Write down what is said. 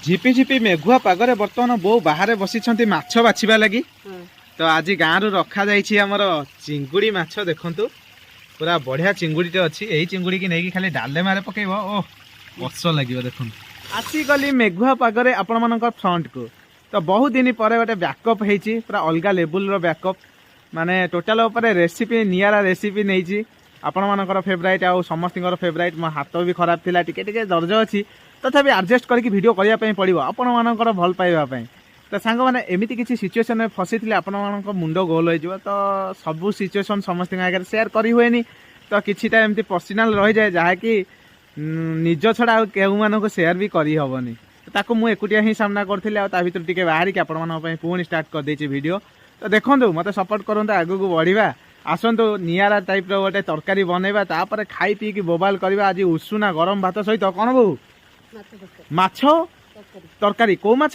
झिपि मेघुआ पागरे बर्तमान बो बाहर बसी माछ बाछिबा लगी। तो आज गाँव रु रखा जाइए आमर चिंगुड़ी माछ देखंतु पूरा बढ़िया चिंगुड़ीटे अच्छी यही चिंगुड़ी की नहीं खाली डाले मारे पकेब ओ बस लगे देखो आसीगली मेघुआ पागरे आपण मान फ्रंट को। तो बहुत दिन पर गोटे बैकअप होती पूरा अलग लेवल रो बैकअप माने टोटाल रेसिपी नियारा रेसिपी नहीं आपण मानकर फेवराइट आउ समस्त फेवराइट मो हाथ भी खराब थिला टिके टिके दर्ज अच्छी तथापि एडजस्ट करके वीडियो करने पड़ो आपण मानकर भल पाइबा। तो सांग मैंने एमती किसी सिचुएसन में फसी थी आपण मान मुंड गोल हो तो सबू सिचुएसन समस्त आगे सेयार कर हुए तो किछिटा एमती पर्सनाल रही जाए जहाँकि निज छड़ा केहू मानक सेयार भी करहबनी। ताको मु एकुटिया ही सामना करथिले आ ता भितर टिके बाहर के आपण मान पई पुणी स्टार्ट कर देछि वीडियो। तो देखंतु मते सपोर्ट करंतु आगु को बढ़िबा आसंतु नियारा टाइप रो गोटे तरकारी बनैबा तापर खाई पी की बोबाल करबा। आज उषुना गरम भात सहित कोन बहू माछ तरकारी को माछ